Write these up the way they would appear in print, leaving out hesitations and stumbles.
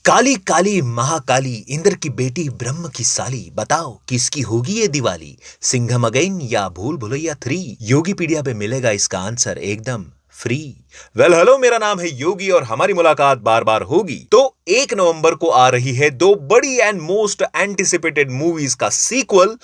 काली काली महाकाली इंद्र की बेटी ब्रह्म की साली, बताओ किसकी होगी ये दिवाली? सिंघम अगेन या भूल भुलैया 3? योगीपीडिया पे मिलेगा इसका आंसर एकदम फ्री। हेलो, मेरा नाम है योगी और हमारी मुलाकात बार बार होगी। तो 1 नवंबर को आ रही है दो बड़ी एंड मोस्ट एंटिसिपेटेड मूवीज का सीक्वल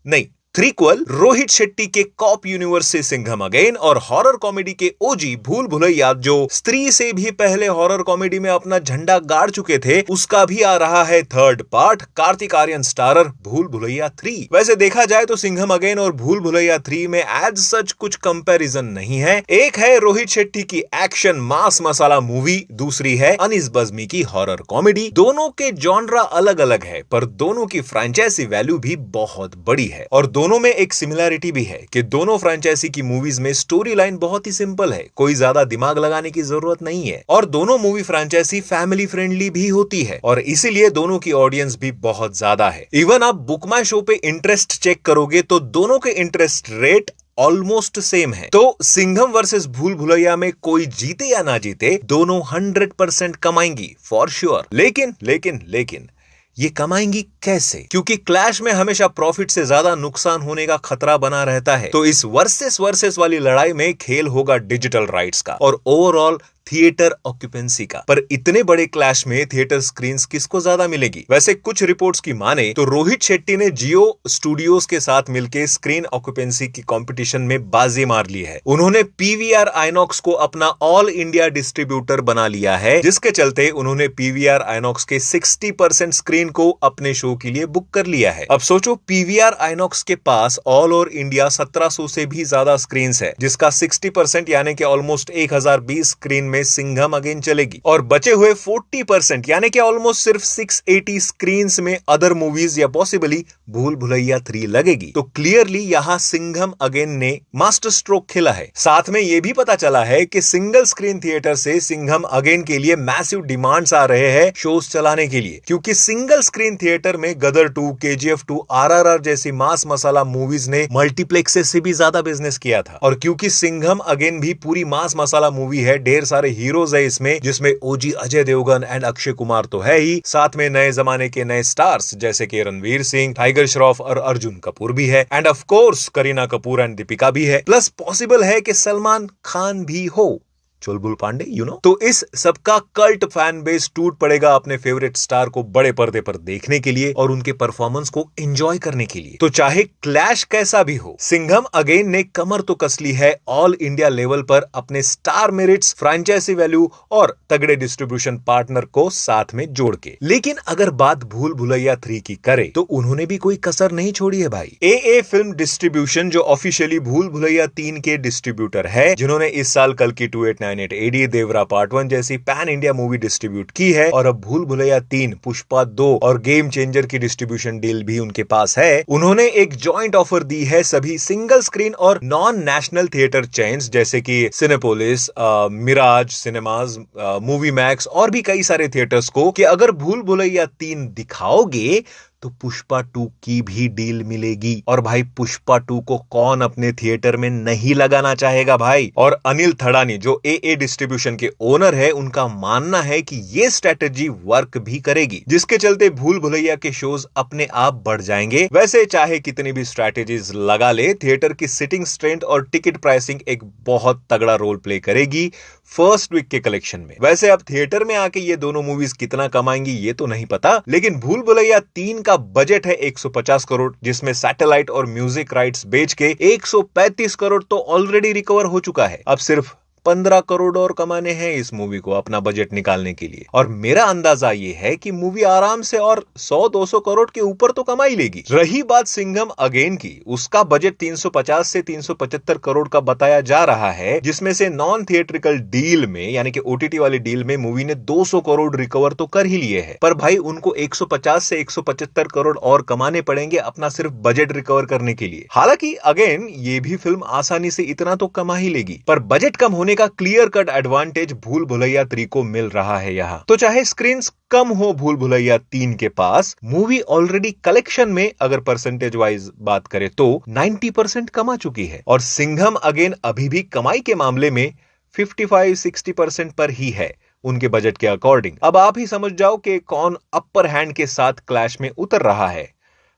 नहीं थ्रीक्वल, रोहित शेट्टी के कॉप यूनिवर्स से सिंघम अगेन और हॉरर कॉमेडी के ओजी भूल भुलैया, जो स्त्री से भी पहले हॉरर कॉमेडी में अपना झंडा गाड़ चुके थे, उसका भी आ रहा है third part, Kartik Aaryan starrer Bhool Bhulaiyaa 3। वैसे देखा जाए तो सिंघम अगेन और भूल भुलैया 3 में एज सच कुछ कंपैरिजन नहीं है। एक है रोहित शेट्टी की एक्शन मास मसाला मूवी, दूसरी है अनीस बज्मी की हॉरर कॉमेडी। दोनों के जॉनरा अलग अलग है, पर दोनों की फ्रेंचाइजी वैल्यू भी बहुत बड़ी है और दोनों में एक सिमिलरिटी भी है कि दोनों फ्रेंचाइजी की मूवीज में स्टोरी लाइन बहुत ही सिंपल है, कोई ज्यादा दिमाग लगाने की जरूरत नहीं है और दोनों मूवी फ्रेंचाइजी फैमिली फ्रेंडली भी होती है और इसीलिए दोनों की ऑडियंस भी बहुत ज्यादा है। इवन आप बुक माई शो पे इंटरेस्ट चेक करोगे तो दोनों के इंटरेस्ट रेट ऑलमोस्ट सेम है। तो सिंघम वर्सेस भूल भुलैया में कोई जीते या ना जीते, दोनों 100% कमाएंगी फॉर श्योर। लेकिन ये कमाएंगी कैसे? क्योंकि क्लैश में हमेशा प्रॉफिट से ज्यादा नुकसान होने का खतरा बना रहता है। तो इस वर्सेस वाली लड़ाई में खेल होगा डिजिटल राइट्स का और ओवरऑल थिएटर ऑक्यूपेंसी का। पर इतने बड़े क्लैश में थिएटर स्क्रीन्स किसको ज्यादा मिलेगी? वैसे कुछ रिपोर्ट्स की माने तो रोहित शेट्टी ने जियो स्टूडियोज के साथ मिलकर स्क्रीन ऑक्यूपेंसी की कंपटीशन में बाजी मार ली है। उन्होंने पीवीआर आइनॉक्स को अपना ऑल इंडिया डिस्ट्रीब्यूटर बना लिया है, जिसके चलते उन्होंने पीवीआर आइनॉक्स के 60% स्क्रीन को अपने शो के लिए बुक कर लिया है। अब सोचो, पीवीआर आइनॉक्स के पास ऑल ओवर इंडिया 1700 से भी ज्यादा स्क्रीन है, जिसका 60% यानी कि ऑलमोस्ट 1020 स्क्रीन में सिंघम अगेन चलेगी और बचे हुए 40% यानी कि ऑलमोस्ट सिर्फ 680 स्क्रीन्स में अदर मूवीज या पॉसिबली भूल भुलैया 3 लगेगी। तो क्लियरली यहां सिंघम अगेन ने मास्टर स्ट्रोक खेला है। साथ में यह भी पता चला है कि सिंगल स्क्रीन थिएटर से सिंघम अगेन के लिए मैसिव डिमांड्स आ रहे हैं शोज चलाने के लिए, क्योंकि सिंगल स्क्रीन थिएटर में गदर 2, केजीएफ 2, आरआरआर जैसी मास मसाला मूवीज ने मल्टीप्लेक्सेस से भी ज्यादा बिजनेस किया था। और क्योंकि सिंघम अगेन भी पूरी मास मसाला मूवी है, ढेर सारे हीरोज है इसमें, जिसमें ओजी अजय देवगन एंड अक्षय कुमार तो है ही, साथ में नए जमाने के नए स्टार्स जैसे कि रणवीर सिंह, टाइगर श्रॉफ और अर्जुन कपूर भी है end of course Kareena Kapoor and Deepika भी है। प्लस पॉसिबल है कि सलमान खान भी हो, चुलबुल पांडे तो इस सबका कल्ट फैन बेस टूट पड़ेगा अपने फेवरेट स्टार को बड़े पर्दे पर देखने के लिए और उनके परफॉर्मेंस को एंजॉय करने के लिए। तो चाहे क्लैश कैसा भी हो, सिंघम अगेन ने कमर तो कस ली है ऑल इंडिया लेवल पर अपने स्टार मेरिट्स, फ्रेंचाइजी वैल्यू और तगड़े डिस्ट्रीब्यूशन पार्टनर को साथ में जोड़ के। लेकिन अगर बात भूल भुलैया 3 की करे तो उन्होंने भी कोई कसर नहीं छोड़ी है भाई। ए फिल्म डिस्ट्रीब्यूशन, जो ऑफिशियली भूल भुलैया 3 के डिस्ट्रीब्यूटर है, जिन्होंने इस साल कल की 2898 एडी, देवरा पार्ट 1 जैसी पैन इंडिया मूवी डिस्ट्रीब्यूट की है और अब भूल भुलैया 3, पुष्पा 2 और गेम चेंजर की डिस्ट्रीब्यूशन डील भी उनके पास है। उन्होंने एक जॉइंट ऑफर दी है सभी सिंगल स्क्रीन और नॉन नेशनल थिएटर चेन्स जैसे कि Cinepolis, Miraj cinemas, movie max और भी कई सारे थिएटर्स को कि अगर भूल भुलैया 3 दिखाओगे तो पुष्पा 2 की भी डील मिलेगी। और भाई पुष्पा 2 को कौन अपने थिएटर में नहीं लगाना चाहेगा भाई। और अनिल थड़ानी, जो ए डिस्ट्रीब्यूशन के ओनर है, उनका मानना है कि ये स्ट्रेटेजी वर्क भी करेगी, जिसके चलते भूल भुलैया के शोज अपने आप बढ़ जाएंगे। वैसे चाहे कितनी भी स्ट्रेटेजीज लगा ले, थिएटर की सिटिंग स्ट्रेंथ और टिकट प्राइसिंग एक बहुत तगड़ा रोल प्ले करेगी फर्स्ट वीक के कलेक्शन में। वैसे अब थिएटर में आके ये दोनों मूवीज कितना कमाएंगी ये तो नहीं पता, लेकिन भूल भुलैया 3 का बजट है 150 करोड़, जिसमें सैटेलाइट और म्यूजिक राइट्स बेच के 135 करोड़ तो ऑलरेडी रिकवर हो चुका है। अब सिर्फ 15 करोड़ और कमाने हैं इस मूवी को अपना बजट निकालने के लिए। और मेरा अंदाजा ये है कि मूवी आराम से और 100-200 करोड़ के ऊपर तो कमा ही लेगी। रही बात सिंघम अगेन की, उसका बजट 350 से 375 करोड़ का बताया जा रहा है, जिसमें से नॉन थिएट्रिकल डील में यानी कि ओटीटी वाली डील में मूवी ने 200 करोड़ रिकवर तो कर ही लिए हैं। पर भाई उनको 150 से 175 करोड़ और कमाने पड़ेंगे अपना सिर्फ बजट रिकवर करने के लिए। हालांकि अगेन ये भी फिल्म आसानी से इतना तो कमा ही लेगी, पर बजट कम होने का क्लियर कट एडवांटेज भूल भुलैया 3 को मिल रहा है यहाँ। तो चाहे स्क्रीन कम हो भूल भुलैया 3 के पास, मूवी ऑलरेडी कलेक्शन में अगर परसेंटेज वाइज बात करें तो 90% कमा चुकी है और सिंघम अगेन अभी भी कमाई के मामले में 55-60% पर ही है। उनके बजट के अकॉर्डिंग। अब आप ही समझ जाओ कि कौन अपर हैंड के साथ क्लैश में उतर रहा है।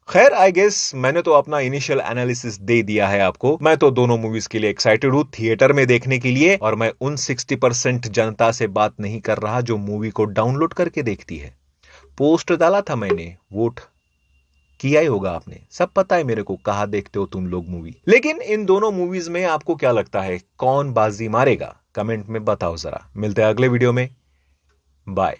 खैर आई गेस मैंने तो अपना इनिशियल एनालिसिस दे दिया है आपको। मैं तो दोनों मूवीज के लिए एक्साइटेड हूं थिएटर में देखने के लिए, और मैं उन 60% जनता से बात नहीं कर रहा जो मूवी को डाउनलोड करके देखती है। पोस्ट डाला था मैंने, वोट किया ही होगा आपने, सब पता है मेरे को कहां देखते हो तुम लोग मूवी। लेकिन इन दोनों मूवीज में आपको क्या लगता है कौन बाजी मारेगा? कमेंट में बताओ जरा। मिलते हैं अगले वीडियो में, बाय।